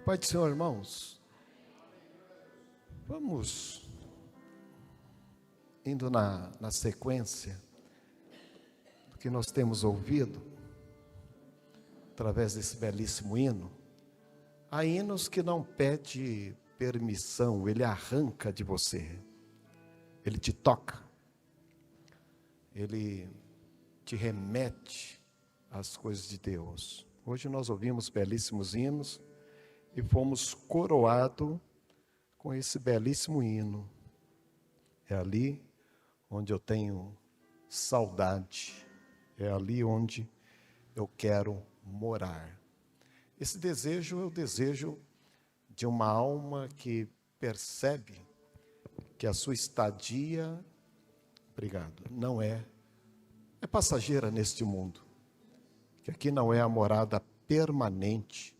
Pai do Senhor, irmãos, vamos indo na sequência do que nós temos ouvido, através desse belíssimo hino. Há hinos que não pede permissão, ele arranca de você, ele te toca, ele te remete às coisas de Deus. Hoje nós ouvimos belíssimos hinos e fomos coroados com esse belíssimo hino. É ali onde eu tenho saudade, é ali onde eu quero morar. Esse desejo é o desejo de uma alma que percebe que a sua estadia, não é passageira neste mundo, que aqui não é a morada permanente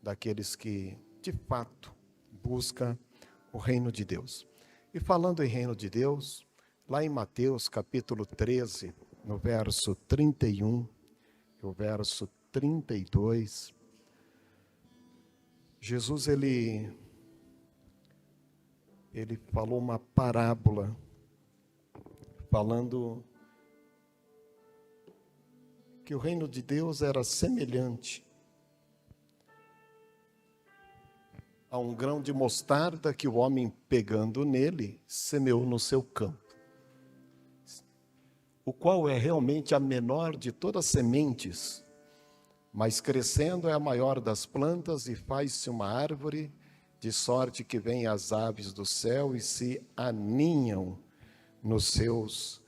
daqueles que, de fato, buscam o reino de Deus. E falando em reino de Deus, lá em Mateus capítulo 13, no verso 31, e o verso 32, Jesus, ele falou uma parábola, falando que o reino de Deus era semelhante a um grão de mostarda que o homem, pegando nele, semeou no seu campo, o qual é realmente a menor de todas as sementes, mas crescendo é a maior das plantas e faz-se uma árvore, de sorte que vêm as aves do céu e se aninham nos seus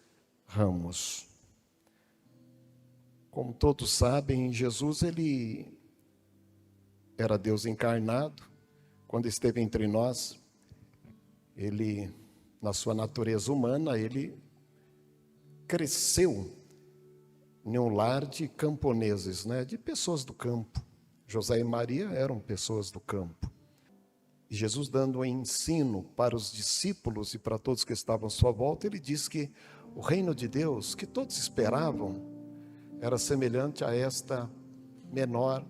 ramos. Como todos sabem, Jesus, ele era Deus encarnado. Quando esteve entre nós, ele, na sua natureza humana, ele cresceu em um lar de camponeses, de pessoas do campo. José e Maria eram pessoas do campo. E Jesus, dando um ensino para os discípulos e para todos que estavam à sua volta, ele diz que o reino de Deus, que todos esperavam, era semelhante a esta menor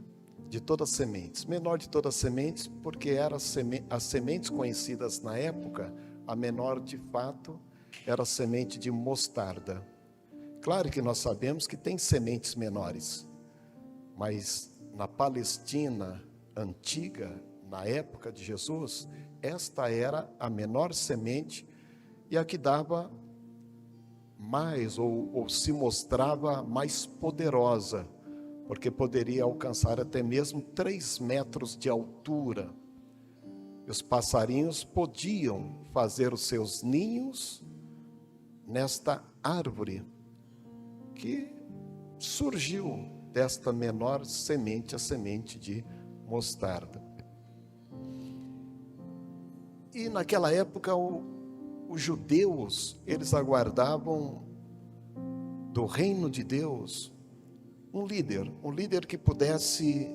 de todas as sementes. Menor de todas as sementes, porque eram as sementes conhecidas na época, a menor de fato era a semente de mostarda. Claro que nós sabemos que tem sementes menores, mas na Palestina antiga, na época de Jesus, esta era a menor semente e a que dava mais, ou se mostrava mais poderosa, porque poderia alcançar até mesmo 3 metros de altura. E os passarinhos podiam fazer os seus ninhos nesta árvore, que surgiu desta menor semente, a semente de mostarda. E naquela época, os judeus, eles aguardavam do reino de Deus um líder que pudesse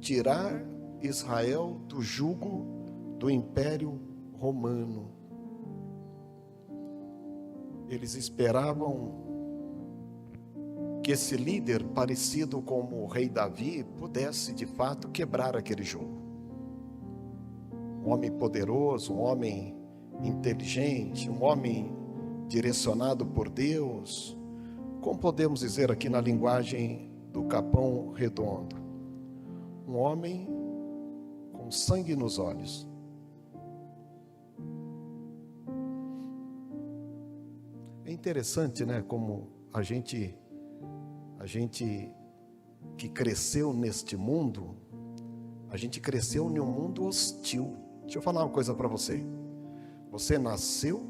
tirar Israel do jugo do Império Romano. Eles esperavam que esse líder, parecido com o rei Davi, pudesse de fato quebrar aquele jugo. Um homem poderoso, um homem inteligente, um homem direcionado por Deus, como podemos dizer aqui na linguagem do Capão Redondo, um homem com sangue nos olhos. É interessante, como a gente que cresceu neste mundo, a gente cresceu em um mundo hostil. Deixa eu falar uma coisa para você. Você nasceu,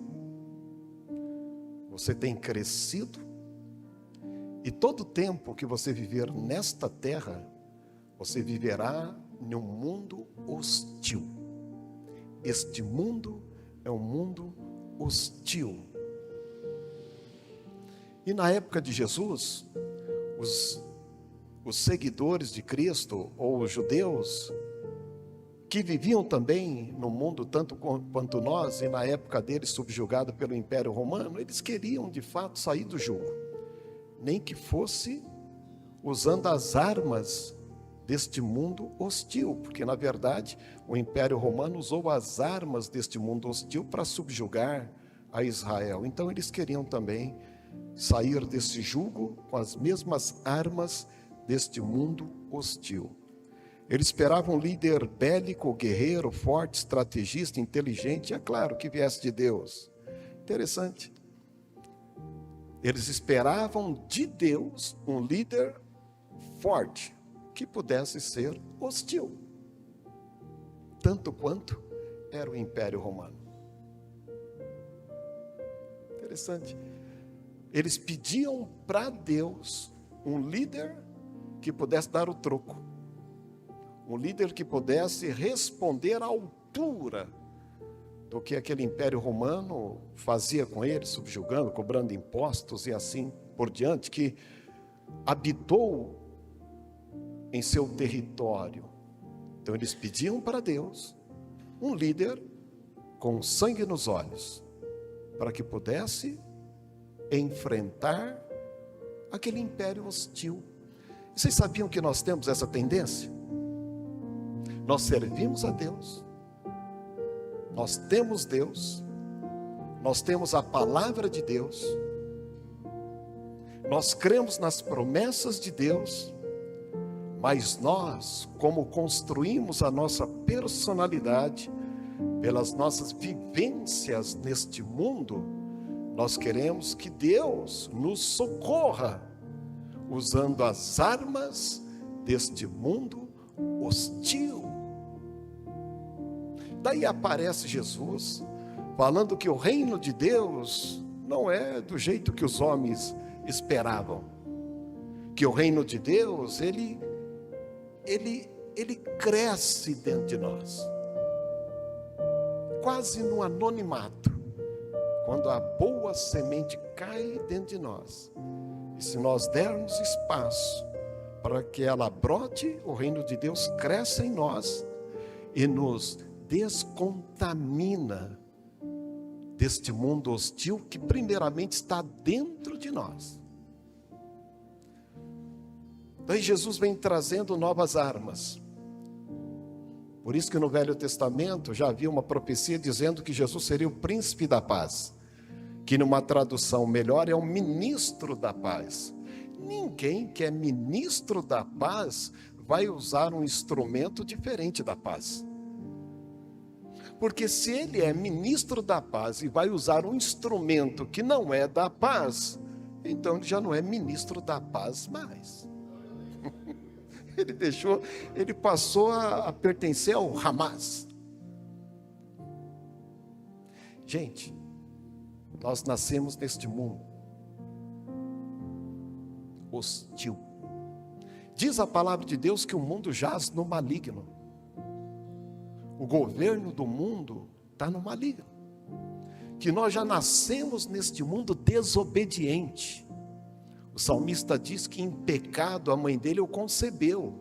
você tem crescido, e todo o tempo que você viver nesta terra, você viverá em um mundo hostil. Este mundo é um mundo hostil. E na época de Jesus, os seguidores de Cristo, ou os judeus, que viviam também no mundo tanto quanto nós, e na época deles subjugado pelo Império Romano, eles queriam de fato sair do jugo, nem que fosse usando as armas deste mundo hostil, porque na verdade o Império Romano usou as armas deste mundo hostil para subjugar a Israel. Então eles queriam também sair desse jugo com as mesmas armas deste mundo hostil. Eles esperavam um líder bélico, guerreiro, forte, estrategista, inteligente, é claro que viesse de Deus. Interessante. Eles esperavam de Deus um líder forte, que pudesse ser hostil, tanto quanto era o Império Romano. Interessante. Eles pediam para Deus um líder que pudesse dar o troco, um líder que pudesse responder à altura do que aquele Império Romano fazia com eles, subjugando, cobrando impostos e assim por diante, que habitou em seu território. Então eles pediam para Deus um líder com sangue nos olhos, para que pudesse enfrentar aquele império hostil. E vocês sabiam que nós temos essa tendência? Nós servimos a Deus, nós temos Deus, nós temos a palavra de Deus, nós cremos nas promessas de Deus, mas nós, como construímos a nossa personalidade pelas nossas vivências neste mundo, nós queremos que Deus nos socorra usando as armas deste mundo hostil. Daí aparece Jesus falando que o reino de Deus não é do jeito que os homens esperavam, que o reino de Deus ele cresce dentro de nós, quase no anonimato, quando a boa semente cai dentro de nós, e se nós dermos espaço para que ela brote, o reino de Deus cresce em nós e nos descontamina deste mundo hostil que primeiramente está dentro de nós. Daí Jesus vem trazendo novas armas. Por isso que no Velho Testamento já havia uma profecia dizendo que Jesus seria o príncipe da paz, que numa tradução melhor é o ministro da paz. Ninguém que é ministro da paz vai usar um instrumento diferente da paz. Porque se ele é ministro da paz e vai usar um instrumento que não é da paz, então ele já não é ministro da paz mais. Ele passou a pertencer ao Hamas. Gente, nós nascemos neste mundo hostil. Diz a palavra de Deus que o mundo jaz no maligno. O governo do mundo está no maligno. Que nós já nascemos neste mundo desobediente. O salmista diz que em pecado a mãe dele o concebeu.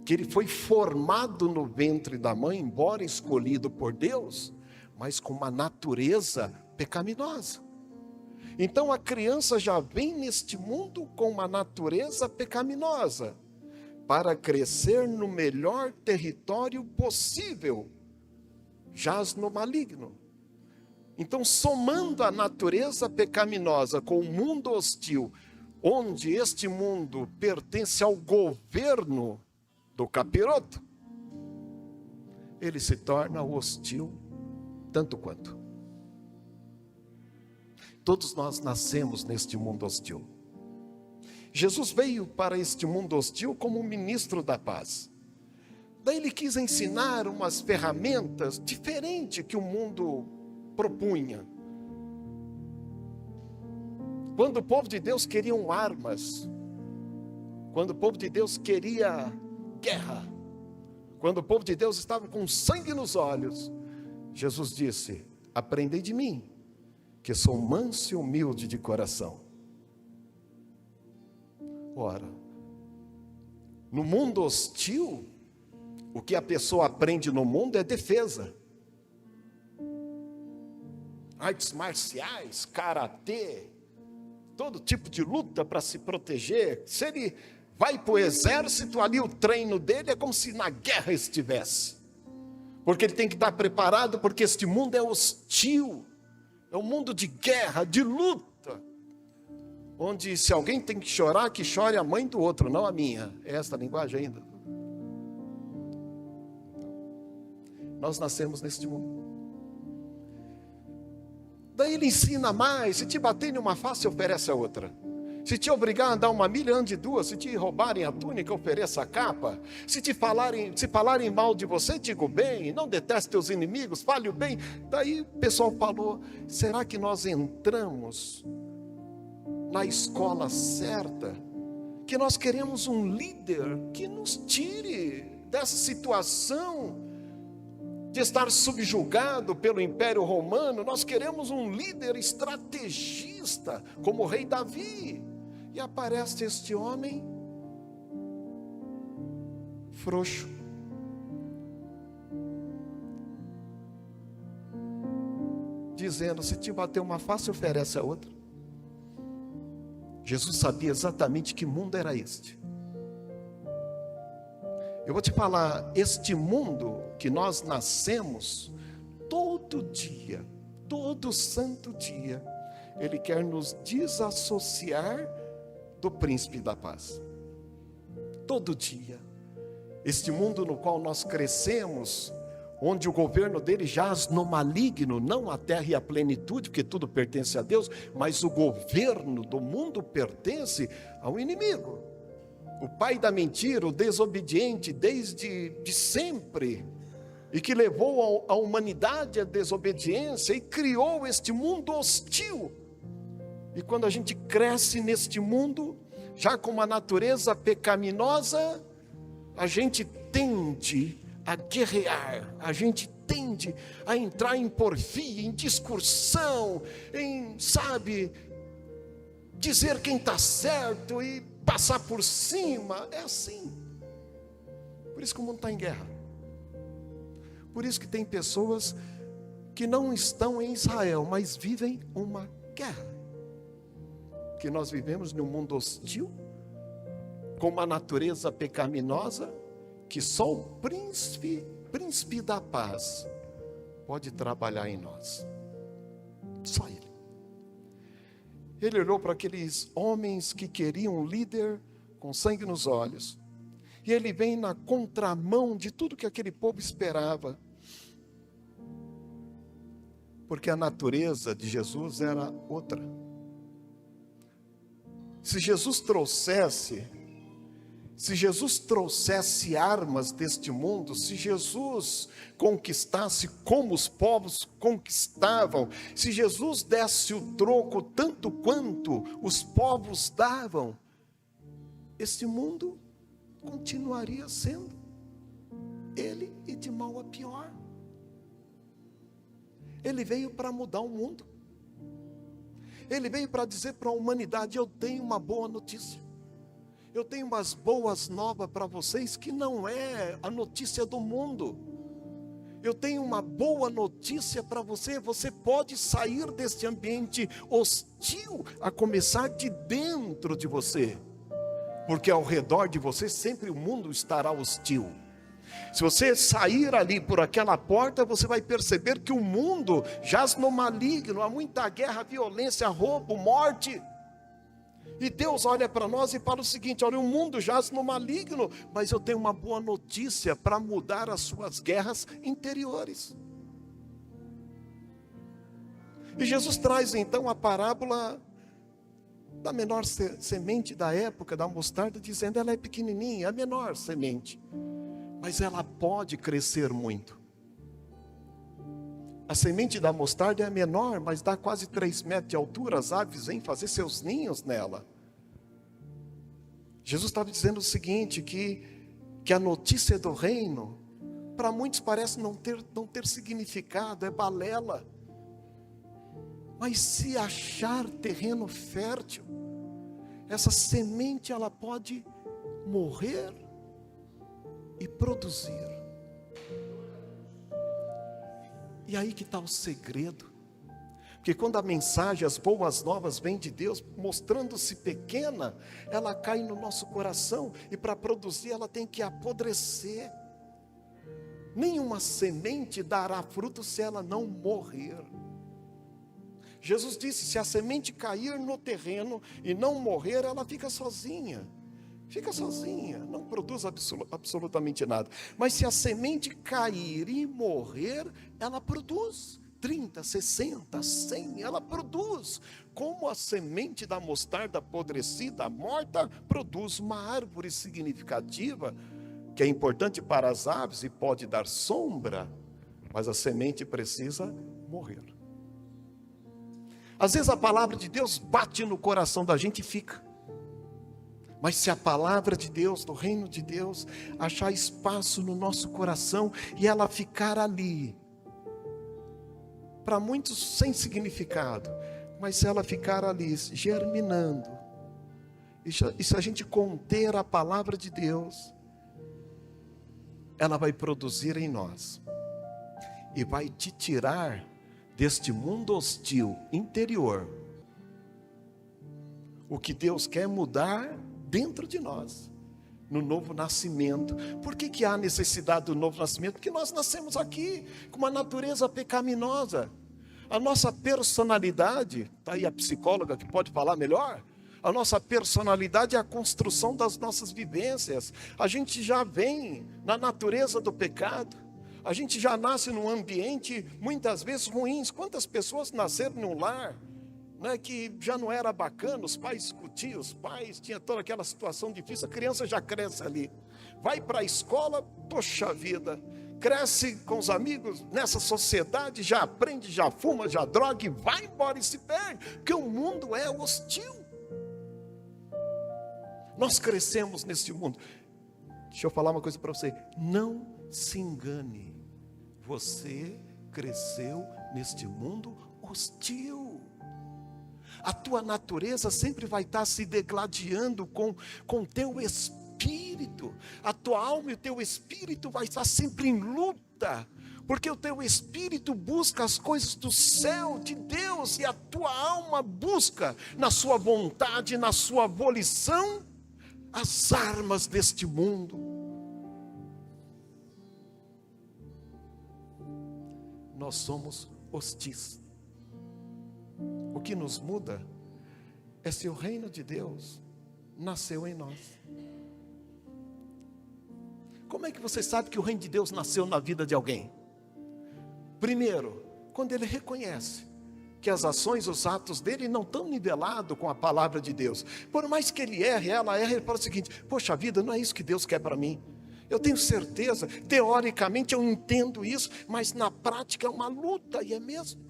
Que ele foi formado no ventre da mãe, embora escolhido por Deus, mas com uma natureza pecaminosa. Então a criança já vem neste mundo com uma natureza pecaminosa, para crescer no melhor território possível, jaz no maligno. Então, somando a natureza pecaminosa com o mundo hostil, onde este mundo pertence ao governo do capiroto, ele se torna hostil tanto quanto. Todos nós nascemos neste mundo hostil. Jesus veio para este mundo hostil como ministro da paz. Daí ele quis ensinar umas ferramentas diferentes que o mundo propunha. Quando o povo de Deus queria armas, quando o povo de Deus queria guerra, quando o povo de Deus estava com sangue nos olhos, Jesus disse: aprendei de mim, que sou manso e humilde de coração. Ora, no mundo hostil, o que a pessoa aprende no mundo é defesa. Artes marciais, karatê, todo tipo de luta para se proteger. Se ele vai para o exército, ali o treino dele é como se na guerra estivesse. Porque ele tem que estar preparado, porque este mundo é hostil. É um mundo de guerra, de luta. Onde se alguém tem que chorar, que chore a mãe do outro, não a minha. É esta a linguagem ainda. Nós nascemos neste mundo. Daí ele ensina mais. Se te bater em uma face, oferece a outra. Se te obrigar a andar 1 milha, ande 2. Se te roubarem a túnica, ofereça a capa. Se falarem mal de você, diga o bem. Não deteste teus inimigos, fale o bem. Daí o pessoal falou, será que nós entramos na escola certa? Que nós queremos um líder que nos tire dessa situação de estar subjugado pelo Império Romano. Nós queremos um líder estrategista, como o rei Davi. E aparece este homem frouxo, dizendo, se te bater uma face, oferece a outra. Jesus sabia exatamente que mundo era este. Eu vou te falar, este mundo que nós nascemos, todo dia, todo santo dia, ele quer nos desassociar do príncipe da paz. Todo dia. Este mundo no qual nós crescemos, onde o governo dele jaz no maligno, não a terra e a plenitude, porque tudo pertence a Deus, mas o governo do mundo pertence ao inimigo. O pai da mentira, o desobediente, desde sempre, e que levou a humanidade à desobediência e criou este mundo hostil. E quando a gente cresce neste mundo, já com uma natureza pecaminosa, a gente tende a guerrear, a gente tende a entrar em porfia, em discussão, em, dizer quem está certo e passar por cima. É assim. Por isso que o mundo está em guerra. Por isso que tem pessoas que não estão em Israel, mas vivem uma guerra. Que nós vivemos num mundo hostil, com uma natureza pecaminosa, que só o príncipe da paz pode trabalhar em nós. Só ele. Ele olhou para aqueles homens que queriam um líder com sangue nos olhos. E ele vem na contramão de tudo que aquele povo esperava. Porque a natureza de Jesus era outra. Se Jesus trouxesse armas deste mundo, se Jesus conquistasse como os povos conquistavam, se Jesus desse o troco tanto quanto os povos davam, este mundo continuaria sendo ele e de mal a pior. Ele veio para mudar o mundo. Ele veio para dizer para a humanidade, eu tenho uma boa notícia. Eu tenho umas boas novas para vocês que não é a notícia do mundo. Eu tenho uma boa notícia para você. Você pode sair deste ambiente hostil, a começar de dentro de você. Porque ao redor de você sempre o mundo estará hostil. Se você sair ali por aquela porta, você vai perceber que o mundo jaz no maligno. Há muita guerra, violência, roubo, morte. E Deus olha para nós e fala o seguinte, olha, o mundo jaz no maligno, mas eu tenho uma boa notícia para mudar as suas guerras interiores. E Jesus traz então a parábola da menor semente da época, da mostarda, dizendo, ela é pequenininha, a menor semente, mas ela pode crescer muito. A semente da mostarda é a menor, mas dá quase 3 metros de altura, as aves vêm fazer seus ninhos nela. Jesus estava dizendo o seguinte, que a notícia do reino, para muitos parece não ter significado, é balela. Mas se achar terreno fértil, essa semente ela pode morrer e produzir. E aí que está o segredo. Porque quando a mensagem, as boas novas vêm de Deus, mostrando-se pequena, ela cai no nosso coração, e para produzir ela tem que apodrecer. Nenhuma semente dará fruto se ela não morrer. Jesus disse, se a semente cair no terreno e não morrer, ela fica sozinha. Fica sozinha, não produz absolutamente nada. Mas se a semente cair e morrer, ela produz 30, 60, 100, ela produz. Como a semente da mostarda apodrecida, morta, produz uma árvore significativa, que é importante para as aves e pode dar sombra, mas a semente precisa morrer. Às vezes a palavra de Deus bate no coração da gente e fica. Mas se a palavra de Deus, do reino de Deus, achar espaço no nosso coração e ela ficar ali, para muitos sem significado, mas se ela ficar ali germinando, e se a gente conter a palavra de Deus, ela vai produzir em nós, e vai te tirar deste mundo hostil interior, o que Deus quer mudar dentro de nós, no novo nascimento. Por que há necessidade do novo nascimento? Porque nós nascemos aqui com uma natureza pecaminosa. A nossa personalidade, está aí a psicóloga que pode falar melhor, a nossa personalidade é a construção das nossas vivências. A gente já vem na natureza do pecado, a gente já nasce num ambiente muitas vezes ruim. Quantas pessoas nasceram num lar que já não era bacana, os pais discutiam, os pais tinham toda aquela situação difícil, a criança já cresce ali, vai para a escola, poxa vida, cresce com os amigos, nessa sociedade, já aprende, já fuma, já droga, e vai embora e se perde, porque o mundo é hostil. Nós crescemos nesse mundo. Deixa eu falar uma coisa para você, não se engane, você cresceu neste mundo hostil. A tua natureza sempre vai estar se degladiando com o teu espírito. A tua alma e o teu espírito vai estar sempre em luta. Porque o teu espírito busca as coisas do céu, de Deus. E a tua alma busca, na sua vontade, na sua volição, as armas deste mundo. Nós somos hostis. O que nos muda é se o reino de Deus nasceu em nós. Como é que você sabe que o reino de Deus nasceu na vida de alguém? Primeiro, quando ele reconhece que as ações, os atos dele não estão nivelados com a palavra de Deus. Por mais que ele erre, ela erra, ele fala o seguinte, poxa vida, não é isso que Deus quer para mim. Eu tenho certeza, teoricamente eu entendo isso, mas na prática é uma luta, e é mesmo.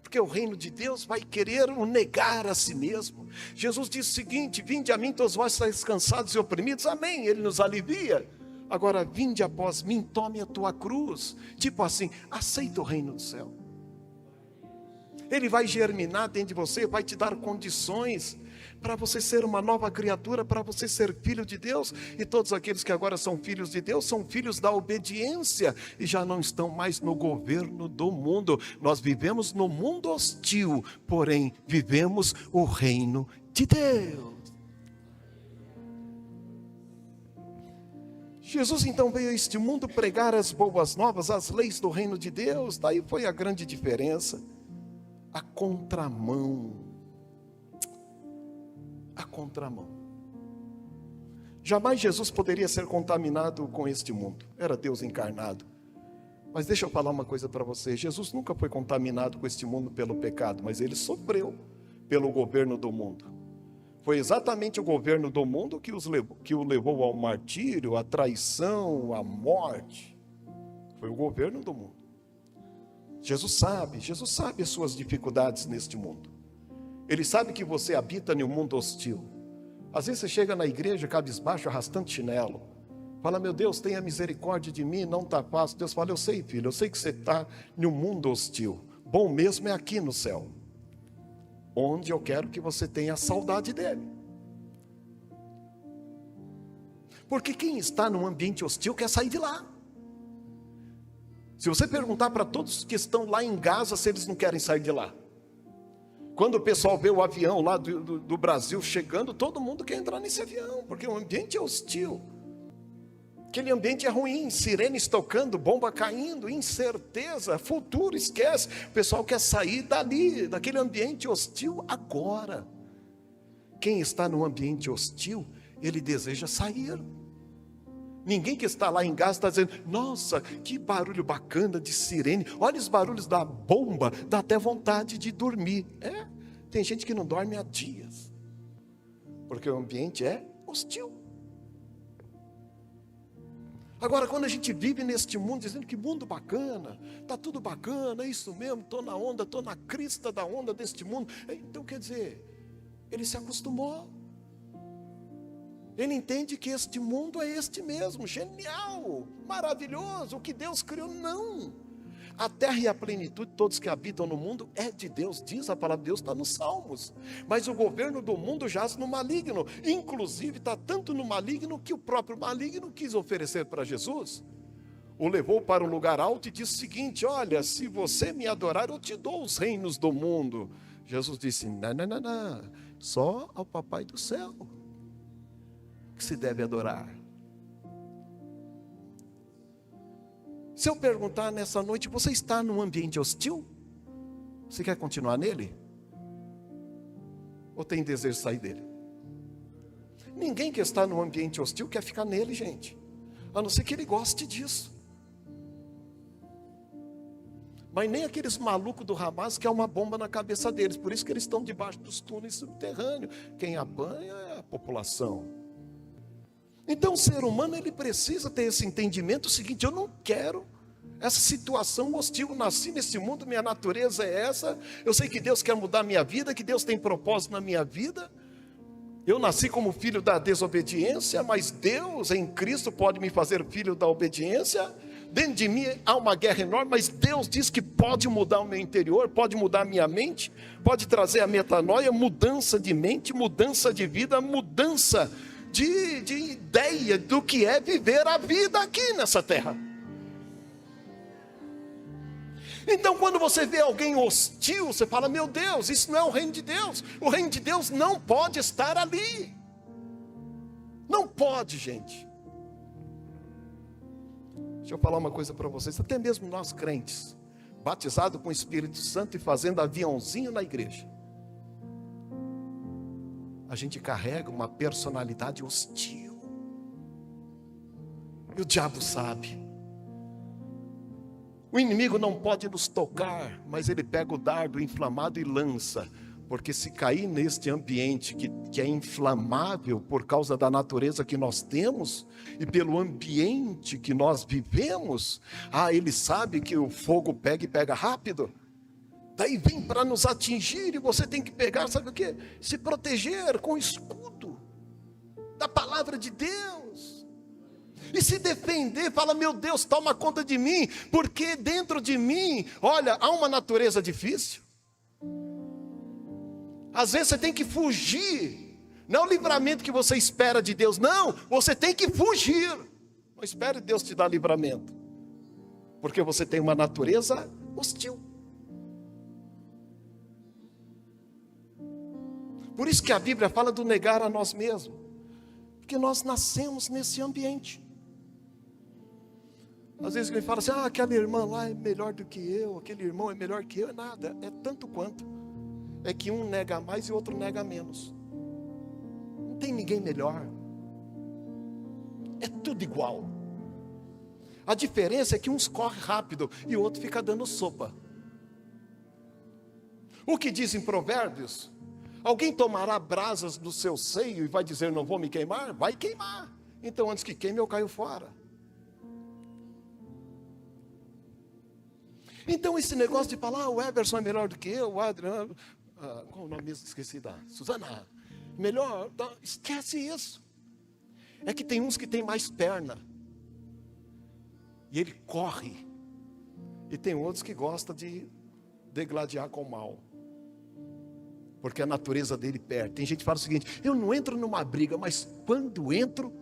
Porque o reino de Deus vai querer negar a si mesmo. Jesus disse o seguinte, vinde a mim todos vós estáis cansados e oprimidos, amém, ele nos alivia. Agora vinde após mim, tome a tua cruz. Tipo assim, aceita o reino do céu. Ele vai germinar dentro de você, vai te dar condições para você ser uma nova criatura, para você ser filho de Deus. E todos aqueles que agora são filhos de Deus, são filhos da obediência, e já não estão mais no governo do mundo. Nós vivemos no mundo hostil, porém vivemos o reino de Deus. Jesus então veio a este mundo pregar as boas novas, as leis do reino de Deus. Daí foi a grande diferença. A contramão. A contramão. Jamais Jesus poderia ser contaminado com este mundo. Era Deus encarnado. Mas deixa eu falar uma coisa para você. Jesus nunca foi contaminado com este mundo pelo pecado, mas ele sofreu pelo governo do mundo. Foi exatamente o governo do mundo que o levou ao martírio, à traição, à morte. Foi o governo do mundo. Jesus sabe as suas dificuldades neste mundo. Ele sabe que você habita em um mundo hostil. Às vezes você chega na igreja cabisbaixo, arrastando chinelo. Fala, meu Deus, tenha misericórdia de mim, não está fácil. Deus fala, eu sei, filho, eu sei que você está em um mundo hostil. Bom mesmo é aqui no céu, onde eu quero que você tenha saudade dele. Porque quem está num ambiente hostil quer sair de lá. Se você perguntar para todos que estão lá em Gaza se eles não querem sair de lá, Quando o pessoal vê o avião lá do Brasil chegando, todo mundo quer entrar nesse avião, porque o ambiente é hostil. Aquele ambiente é ruim, sirenes tocando, bomba caindo, incerteza, futuro, esquece. O pessoal quer sair dali, daquele ambiente hostil agora. Quem está num ambiente hostil, ele deseja sair. Ninguém que está lá em Gaza está dizendo, nossa, que barulho bacana de sirene, olha os barulhos da bomba, dá até vontade de dormir. Tem gente que não dorme há dias, porque o ambiente é hostil. Agora, quando a gente vive neste mundo, dizendo que mundo bacana, está tudo bacana, é isso mesmo, estou na onda, estou na crista da onda deste mundo. Então quer dizer, ele se acostumou. Ele entende que este mundo é este mesmo, genial, maravilhoso, o que Deus criou. Não, a terra e a plenitude, todos que habitam no mundo, é de Deus, diz a palavra de Deus, está nos Salmos. Mas o governo do mundo jaz no maligno, inclusive está tanto no maligno, que o próprio maligno quis oferecer para Jesus. O levou para um lugar alto e disse o seguinte, olha, se você me adorar, eu te dou os reinos do mundo. Jesus disse, não, só ao papai do céu que se deve adorar. Se eu perguntar nessa noite, você está num ambiente hostil? Você quer continuar nele? Ou tem desejo de sair dele? Ninguém que está num ambiente hostil quer ficar nele, gente. A não ser que ele goste disso. Mas nem aqueles malucos do Hamas querem uma bomba na cabeça deles. Por isso que eles estão debaixo dos túneis subterrâneos. Quem apanha é a população. Então o ser humano, ele precisa ter esse entendimento seguinte, eu não quero essa situação hostil, eu nasci nesse mundo, minha natureza é essa, eu sei que Deus quer mudar a minha vida, que Deus tem propósito na minha vida, eu nasci como filho da desobediência, mas Deus em Cristo pode me fazer filho da obediência. Dentro de mim há uma guerra enorme, mas Deus diz que pode mudar o meu interior, pode mudar a minha mente, pode trazer a metanoia, mudança de mente, mudança de vida, mudança de ideia do que é viver a vida aqui nessa terra. Então quando você vê alguém hostil, você fala, meu Deus, isso não é o reino de Deus. O reino de Deus não pode estar ali. Não pode, gente. Deixa eu falar uma coisa para vocês, até mesmo nós crentes, batizados com o Espírito Santo e fazendo aviãozinho na igreja, a gente carrega uma personalidade hostil. E o diabo sabe. O inimigo não pode nos tocar, mas ele pega o dardo inflamado e lança. Porque se cair neste ambiente que é inflamável por causa da natureza que nós temos e pelo ambiente que nós vivemos, ele sabe que o fogo pega e pega rápido. Daí vem para nos atingir e você tem que pegar, sabe o que? Se proteger com o escudo da palavra de Deus. E se defender, fala, meu Deus, toma conta de mim, porque dentro de mim, olha, há uma natureza difícil. Às vezes você tem que fugir, não é o livramento que você espera de Deus, não, você tem que fugir. Não espere Deus te dar livramento, porque você tem uma natureza hostil. Por isso que a Bíblia fala do negar a nós mesmos, porque nós nascemos nesse ambiente. Às vezes ele fala assim, aquela irmã lá é melhor do que eu, aquele irmão é melhor que eu, nada, é tanto quanto. É que um nega mais e o outro nega menos. Não tem ninguém melhor. É tudo igual. A diferença é que uns correm rápido e o outro fica dando sopa. O que diz em Provérbios? Alguém tomará brasas do seu seio e vai dizer, não vou me queimar? Vai queimar. Então antes que queime eu caio fora. Então esse negócio de falar, o Everson é melhor do que eu, o Adriano, qual o nome mesmo? Esqueci da Suzana. Melhor, esquece isso. É que tem uns que tem mais perna. E ele corre. E tem outros que gostam de degladiar com o mal. Porque a natureza dele perde. Tem gente que fala o seguinte, eu não entro numa briga, mas quando entro,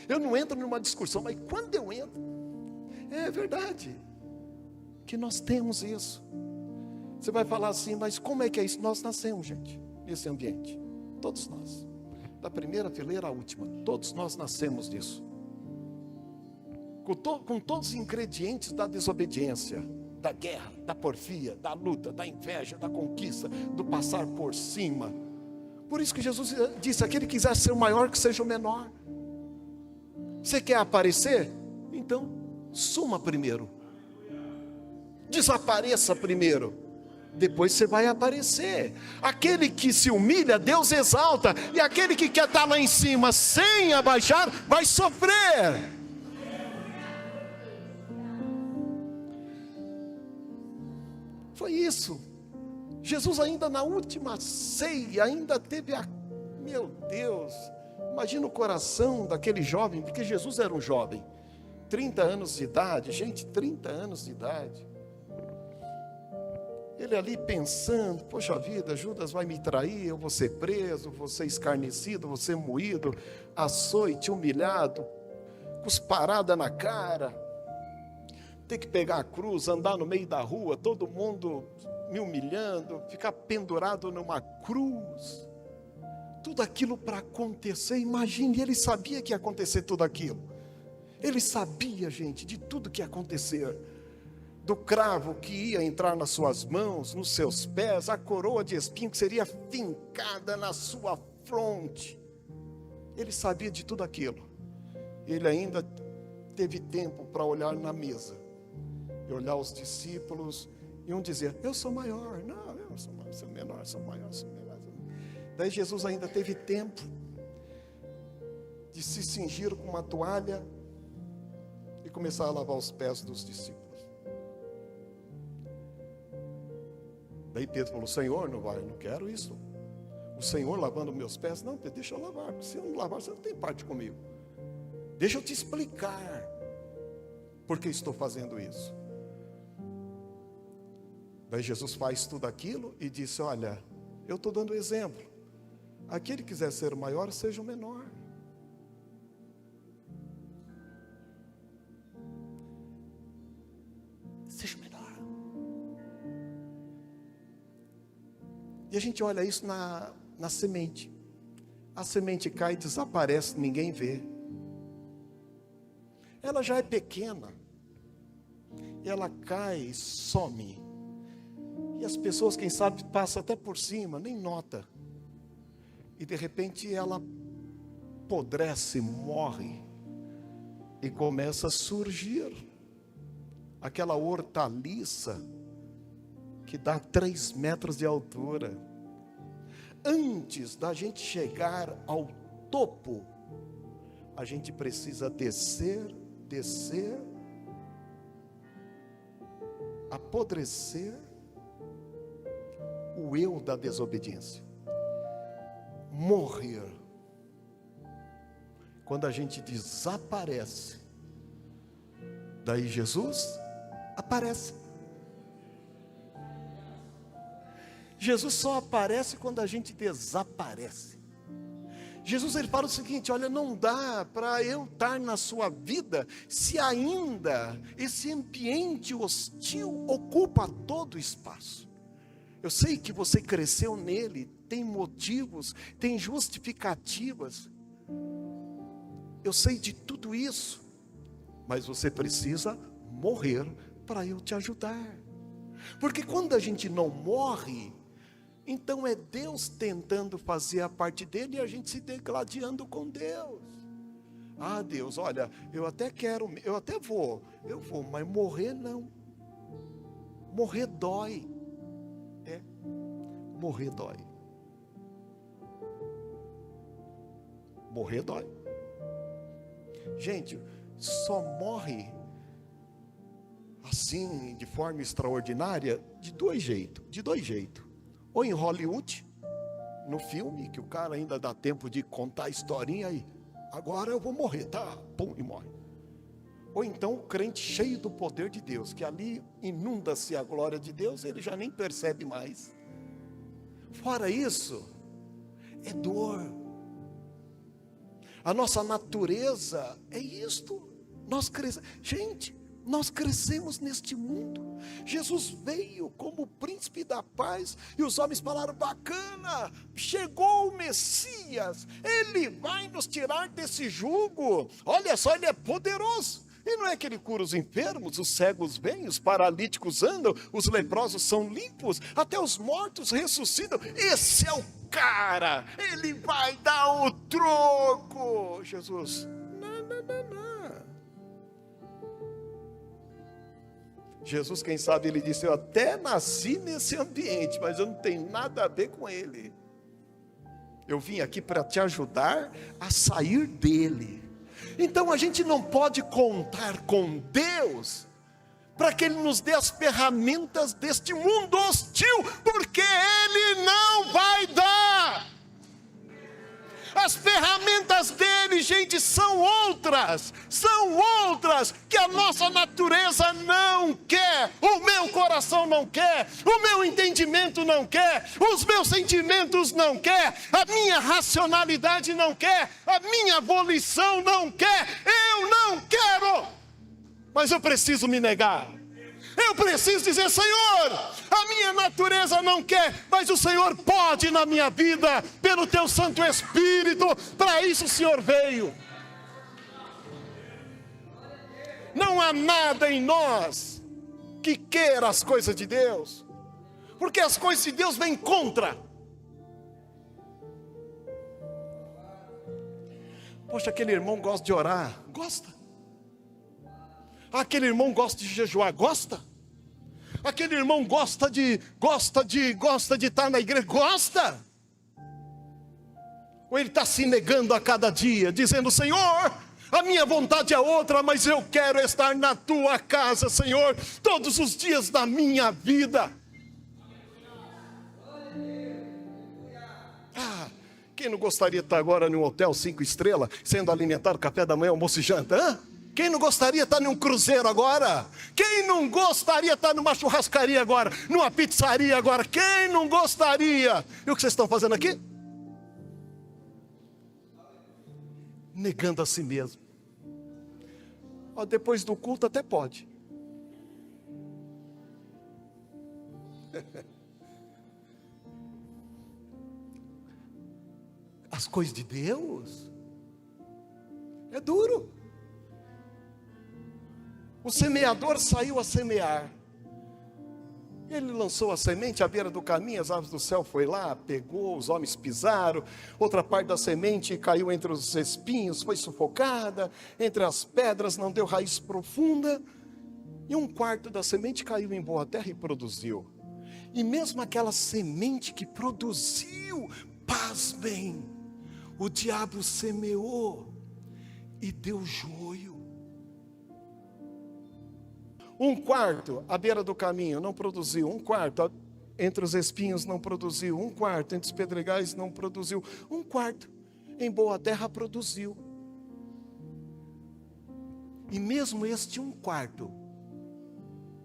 eu não entro numa discussão, mas quando eu entro, é verdade. que nós temos isso. Você vai falar assim, mas como é que é isso? Nós nascemos, gente, nesse ambiente. Todos nós. Da primeira fileira à última. Todos nós nascemos disso. Com todos os ingredientes da desobediência, da guerra, da porfia, da luta, da inveja, da conquista, do passar por cima. Por isso que Jesus disse, aquele que quiser ser o maior, que seja o menor. Você quer aparecer? Então, suma primeiro. Desapareça primeiro. Depois você vai aparecer. Aquele que se humilha, Deus exalta. E aquele que quer estar lá em cima sem abaixar, vai sofrer. Foi isso. Jesus ainda na última ceia, ainda teve meu Deus, imagina o coração daquele jovem, porque Jesus era um jovem, 30 anos de idade, gente, 30 anos de idade. Ele ali pensando, poxa vida, Judas vai me trair, eu vou ser preso, vou ser escarnecido, vou ser moído, açoite, humilhado, cusparada na cara, ter que pegar a cruz, andar no meio da rua, todo mundo me humilhando, ficar pendurado numa cruz, tudo aquilo para acontecer. Imagine, ele sabia que ia acontecer tudo aquilo, ele sabia, gente, de tudo que ia acontecer, do cravo que ia entrar nas suas mãos, nos seus pés, a coroa de espinho que seria fincada na sua fronte, ele sabia de tudo aquilo. Ele ainda teve tempo para olhar na mesa, e olhar os discípulos, e um dizer, eu sou maior, não, eu sou menor, sou maior, sou menor. Daí Jesus ainda teve tempo de se cingir com uma toalha e começar a lavar os pés dos discípulos. Daí Pedro falou, Senhor, não quero isso. O Senhor lavando meus pés, não, Pedro, deixa eu lavar, porque se eu não lavar, você não tem parte comigo. Deixa eu te explicar por que estou fazendo isso. Daí Jesus faz tudo aquilo e disse, olha, eu estou dando exemplo. Aquele que quiser ser o maior, seja o menor. Seja o menor. E a gente olha isso na semente. A semente cai e desaparece, ninguém vê. Ela já é pequena. Ela cai e some. E as pessoas, quem sabe, passam até por cima, nem nota. E de repente ela apodrece, morre. E começa a surgir aquela hortaliça que dá 3 metros de altura. Antes da gente chegar ao topo, a gente precisa descer, apodrecer o eu da desobediência, morrer. Quando a gente desaparece, daí Jesus aparece. Jesus só aparece quando a gente desaparece. Jesus, ele fala o seguinte, olha, não dá para eu estar na sua vida, se ainda esse ambiente hostil ocupa todo o espaço. Eu sei que você cresceu nele, tem motivos, tem justificativas. Eu sei de tudo isso, mas você precisa morrer para eu te ajudar. Porque quando a gente não morre, então é Deus tentando fazer a parte dele e a gente se degladiando com Deus. Ah, Deus, olha, eu até vou, mas morrer não. Morrer dói. Morrer dói. Morrer dói. Gente, só morre assim, de forma extraordinária, de dois jeitos. Ou em Hollywood, no filme, que o cara ainda dá tempo de contar a historinha aí. Agora eu vou morrer, tá? Pum, e morre. Ou então o crente cheio do poder de Deus, que ali inunda-se a glória de Deus, ele já nem percebe mais. Fora isso, é dor. A nossa natureza é isto. Nós crescemos. Gente, Nós crescemos neste mundo. Jesus veio como o príncipe da paz, e os homens falaram: bacana, chegou o Messias, ele vai nos tirar desse jugo. Olha só, ele é poderoso. E não é que ele cura os enfermos, os cegos vêm, os paralíticos andam, os leprosos são limpos, até os mortos ressuscitam. Esse é o cara, ele vai dar o troco. Jesus, não. Jesus, quem sabe, ele disse: eu até nasci nesse ambiente, mas eu não tenho nada a ver com ele. Eu vim aqui para te ajudar a sair dele. Então a gente não pode contar com Deus para que Ele nos dê as ferramentas deste mundo hostil, porque Ele não vai dar. As ferramentas dele, gente, são outras que a nossa natureza não quer, o meu coração não quer, o meu entendimento não quer, os meus sentimentos não quer, a minha racionalidade não quer, a minha volição não quer. Eu não quero, mas eu preciso me negar. Eu preciso dizer: Senhor, a minha natureza não quer, mas o Senhor pode na minha vida, pelo teu Santo Espírito. Para isso o Senhor veio. Não há nada em nós que queira as coisas de Deus, porque as coisas de Deus vêm contra. Poxa, aquele irmão gosta de orar. Gosta. Aquele irmão gosta de jejuar. Gosta. Aquele irmão gosta de estar na igreja. Gosta. Ou ele está se negando a cada dia, dizendo: Senhor, a minha vontade é outra, mas eu quero estar na tua casa, Senhor, todos os dias da minha vida. Quem não gostaria de estar agora num hotel 5 estrelas, sendo alimentado café da manhã, almoço e janta? Quem não gostaria de estar num cruzeiro agora? Quem não gostaria de estar numa churrascaria agora? Numa pizzaria agora? Quem não gostaria? E o que vocês estão fazendo aqui? Negando a si mesmo. Depois do culto até pode. As coisas de Deus é duro. O semeador saiu a semear. Ele lançou a semente à beira do caminho, as aves do céu foi lá, pegou, os homens pisaram. Outra parte da semente caiu entre os espinhos, foi sufocada, entre as pedras, não deu raiz profunda. E um quarto da semente caiu em boa terra e produziu. E mesmo aquela semente que produziu, pasmem, o diabo semeou e deu joio. Um quarto à beira do caminho não produziu, um quarto entre os espinhos não produziu, um quarto entre os pedregais não produziu, um quarto em boa terra produziu. E mesmo este um quarto,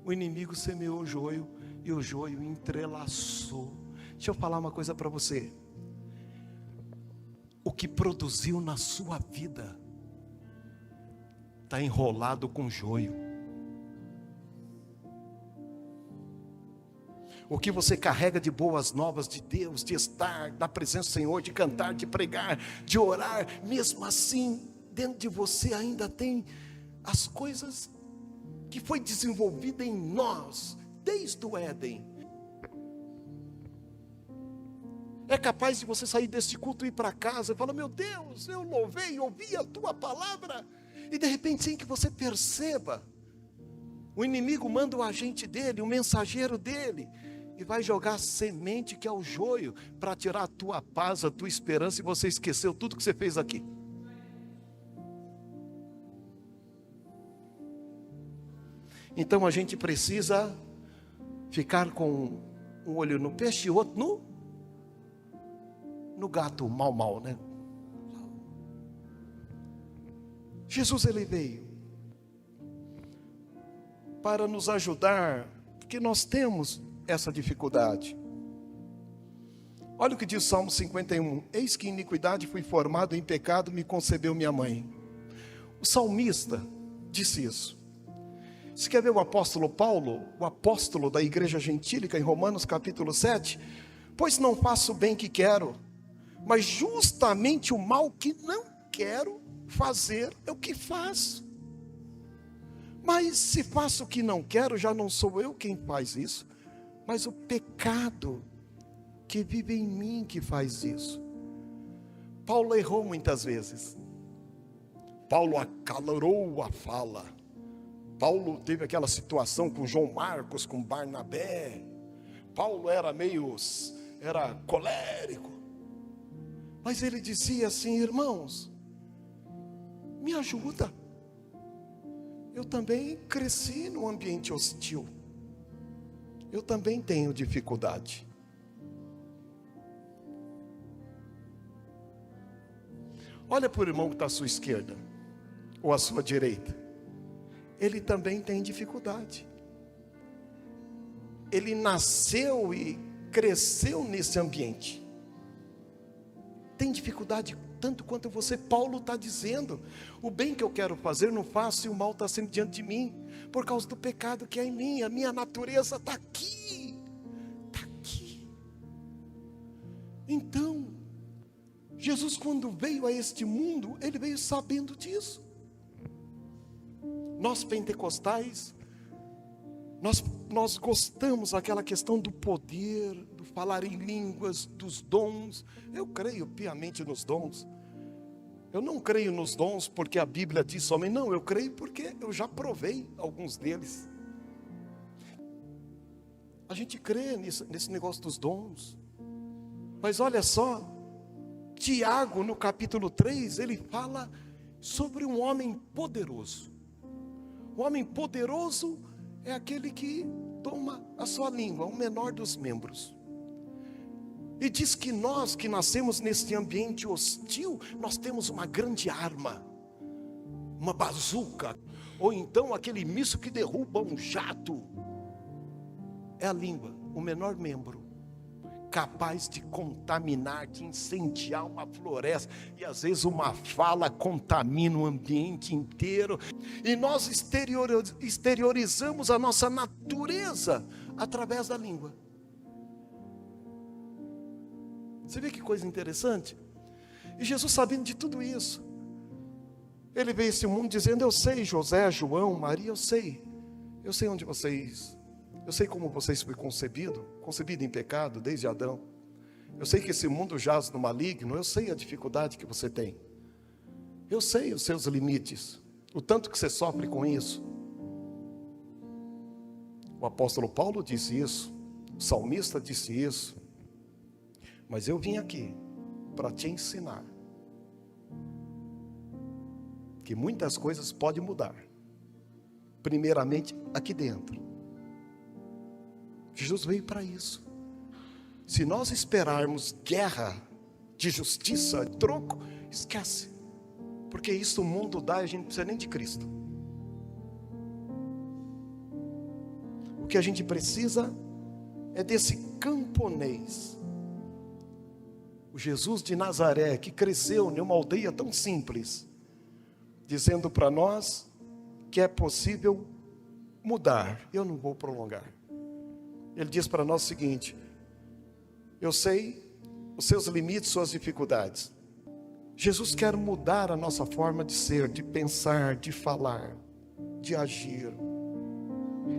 o inimigo semeou o joio e o joio entrelaçou. Deixa eu falar uma coisa para você. O que produziu na sua vida está enrolado com joio. O que você carrega de boas novas de Deus, de estar na presença do Senhor, de cantar, de pregar, de orar, mesmo assim, dentro de você ainda tem as coisas que foi desenvolvida em nós, desde o Éden. É capaz de você sair deste culto e ir para casa e falar: meu Deus, eu louvei, ouvi a tua palavra, e de repente, sem que você perceba, o inimigo manda o agente dele, o mensageiro dele, e vai jogar a semente que é o joio, para tirar a tua paz, a tua esperança, e você esqueceu tudo que você fez aqui. Então a gente precisa ficar com um olho no peixe e outro no gato mau, né? Jesus, ele veio para nos ajudar, porque nós temos essa dificuldade. Olha o que diz o Salmo 51. Eis que em iniquidade fui formado, em pecado me concebeu minha mãe. O salmista disse isso. Você quer ver o apóstolo Paulo, o apóstolo da igreja gentílica, em Romanos capítulo 7? Pois não faço o bem que quero, mas justamente o mal que não quero fazer é o que faço. Mas se faço o que não quero, já não sou eu quem faz isso, mas o pecado que vive em mim que faz isso. Paulo errou muitas vezes. Paulo acalorou a fala. Paulo teve aquela situação com João Marcos, com Barnabé. Paulo era colérico. Mas ele dizia assim: irmãos, me ajuda. Eu também cresci num ambiente hostil. Eu também tenho dificuldade. Olha para o irmão que está à sua esquerda, ou à sua direita. Ele também tem dificuldade. Ele nasceu e cresceu nesse ambiente. Tem dificuldade tanto quanto você. Paulo está dizendo: o bem que eu quero fazer não faço, e o mal está sempre diante de mim, por causa do pecado que é em mim. A minha natureza está aqui. Está aqui. Então, Jesus, quando veio a este mundo, ele veio sabendo disso. Nós pentecostais, nós gostamos daquela questão do poder, do falar em línguas, dos dons. Eu creio piamente nos dons. Eu não creio nos dons porque a Bíblia diz somente, não, eu creio porque eu já provei alguns deles. A gente crê nesse negócio dos dons. Mas olha só, Tiago, no capítulo 3, ele fala sobre um homem poderoso. O homem poderoso é aquele que toma a sua língua, o menor dos membros. E diz que nós que nascemos nesse ambiente hostil, nós temos uma grande arma, uma bazuca, ou então aquele míssil que derruba um jato. É a língua, o menor membro, capaz de contaminar, de incendiar uma floresta. E às vezes uma fala contamina o ambiente inteiro. E nós exteriorizamos a nossa natureza através da língua. Você vê que coisa interessante? E Jesus, sabendo de tudo isso, ele veio a esse mundo dizendo: eu sei, José, João, Maria, eu sei onde vocês, eu sei como vocês foram concebido em pecado desde Adão. Eu sei que esse mundo jaz no maligno, eu sei a dificuldade que você tem. Eu sei os seus limites, o tanto que você sofre com isso. O apóstolo Paulo disse isso, o salmista disse isso. Mas eu vim aqui para te ensinar que muitas coisas podem mudar. Primeiramente aqui dentro. Jesus veio para isso. Se nós esperarmos guerra de justiça, troco, esquece. Porque isso o mundo dá e a gente não precisa nem de Cristo. O que a gente precisa é desse camponês. O Jesus de Nazaré, que cresceu em uma aldeia tão simples, dizendo para nós que é possível mudar. Eu não vou prolongar. Ele diz para nós o seguinte: eu sei os seus limites, suas dificuldades. Jesus quer mudar a nossa forma de ser, de pensar, de falar, de agir.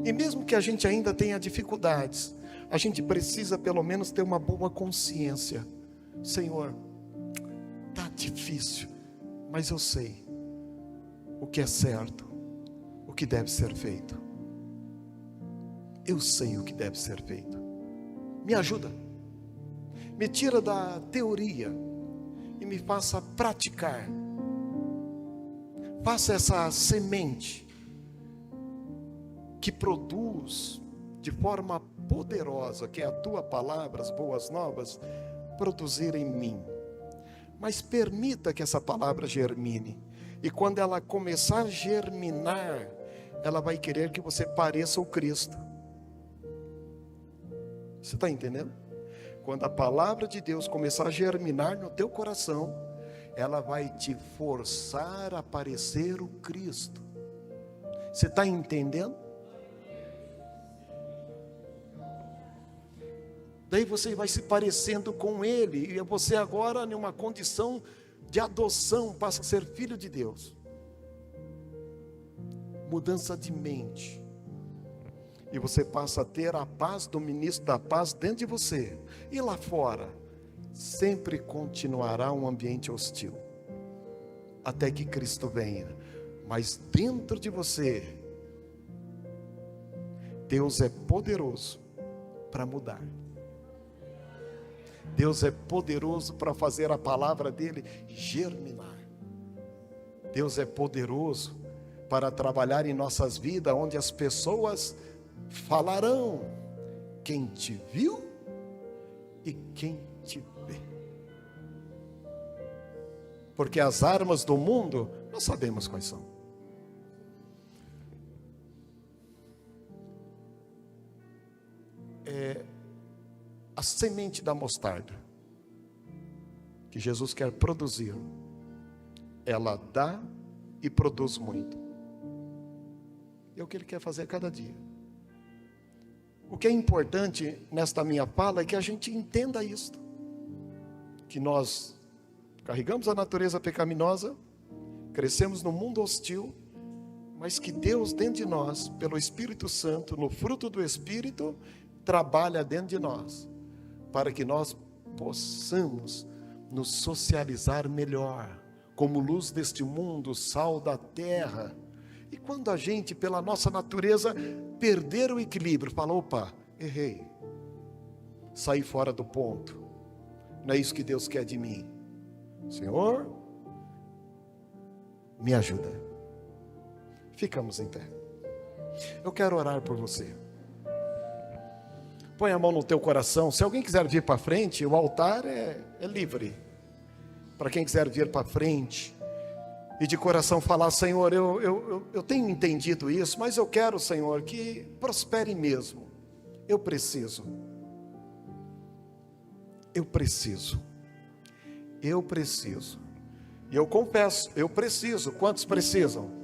E mesmo que a gente ainda tenha dificuldades, a gente precisa pelo menos ter uma boa consciência. Senhor, está difícil, mas eu sei o que é certo, o que deve ser feito. Eu sei o que deve ser feito. Me ajuda, me tira da teoria e me faça praticar. Faça essa semente que produz de forma poderosa, que é a tua palavra, as boas novas, produzir em mim. Mas permita que essa palavra germine. E quando ela começar a germinar, ela vai querer que você pareça o Cristo. Você está entendendo? Quando a palavra de Deus começar a germinar no teu coração, ela vai te forçar a parecer o Cristo. Você está entendendo? Daí você vai se parecendo com Ele, e você agora, em uma condição de adoção, passa a ser filho de Deus. Mudança de mente. E você passa a ter a paz do ministro da paz dentro de você. E lá fora, sempre continuará um ambiente hostil, até que Cristo venha. Mas dentro de você, Deus é poderoso para mudar. Deus é poderoso para fazer a palavra dele germinar. Deus é poderoso para trabalhar em nossas vidas, onde as pessoas falarão quem te viu e quem te vê. Porque as armas do mundo, nós sabemos quais são. A semente da mostarda que Jesus quer produzir, ela dá e produz muito. É o que Ele quer fazer a cada dia. O que é importante nesta minha fala é que a gente entenda isto, que nós carregamos a natureza pecaminosa, crescemos no mundo hostil, mas que Deus dentro de nós, pelo Espírito Santo, no fruto do Espírito, trabalha dentro de nós, para que nós possamos nos socializar melhor, como luz deste mundo, sal da terra. E quando a gente, pela nossa natureza, perder o equilíbrio, fala, opa, errei, saí fora do ponto, não é isso que Deus quer de mim. Senhor, me ajuda. Ficamos em pé. Eu quero orar por você. Põe a mão no teu coração. Se alguém quiser vir para frente, o altar é livre. Para quem quiser vir para frente e de coração falar, Senhor, eu tenho entendido isso, mas eu quero, Senhor, que prospere mesmo. Eu preciso. E eu confesso, eu preciso. Quantos precisam?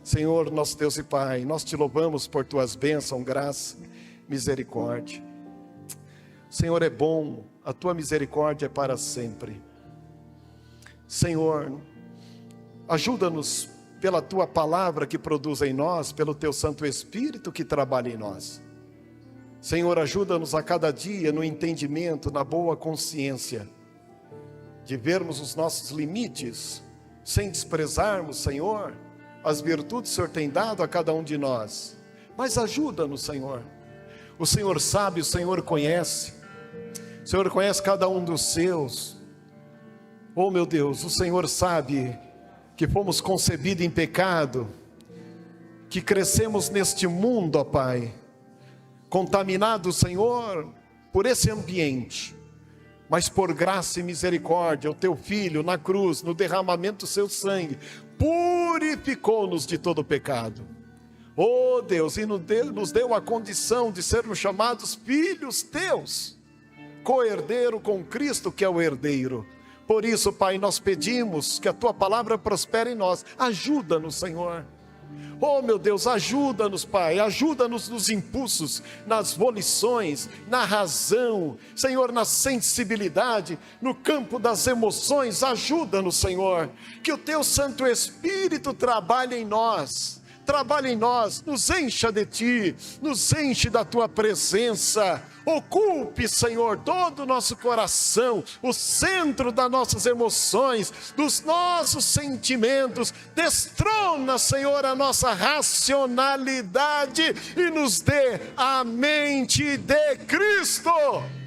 Senhor, nosso Deus e Pai, nós te louvamos por tuas bênçãos, graça, misericórdia. Senhor, é bom, a tua misericórdia é para sempre. Senhor, ajuda-nos pela tua palavra que produz em nós, pelo teu Santo Espírito que trabalha em nós. Senhor, ajuda-nos a cada dia no entendimento, na boa consciência, de vermos os nossos limites, sem desprezarmos, Senhor, as virtudes que o Senhor tem dado a cada um de nós. Mas ajuda-nos, Senhor. O Senhor sabe, o Senhor conhece. O Senhor conhece cada um dos seus. Oh meu Deus, o Senhor sabe que fomos concebidos em pecado, que crescemos neste mundo, ó Pai, contaminados, Senhor, por esse ambiente. Mas por graça e misericórdia, o teu Filho na cruz, no derramamento do seu sangue, purificou-nos de todo pecado. Oh Deus, e nos deu a condição de sermos chamados filhos teus, co-herdeiro com Cristo que é o herdeiro. Por isso, Pai, nós pedimos que a tua palavra prospere em nós. Ajuda-nos, Senhor. Oh meu Deus, ajuda-nos, Pai, ajuda-nos nos impulsos, nas volições, na razão, Senhor, na sensibilidade, no campo das emoções. Ajuda-nos, Senhor, que o teu Santo Espírito trabalhe em nós, nos encha de ti, nos enche da tua presença. Ocupe, Senhor, todo o nosso coração, o centro das nossas emoções, dos nossos sentimentos. Destrona, Senhor, a nossa racionalidade e nos dê a mente de Cristo.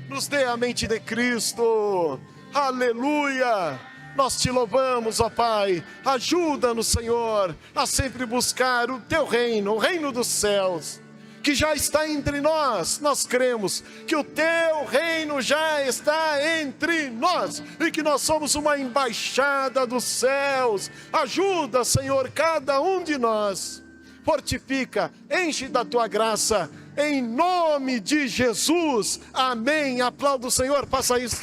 Nos dê a mente de Cristo. Aleluia! Nós te louvamos, ó Pai. Ajuda-nos, Senhor, a sempre buscar o teu reino, o reino dos céus, que já está entre nós. Nós cremos que o teu reino já está entre nós e que nós somos uma embaixada dos céus. Ajuda, Senhor, cada um de nós. Fortifica, enche da tua graça, em nome de Jesus. Amém. Aplauda o Senhor, faça isso.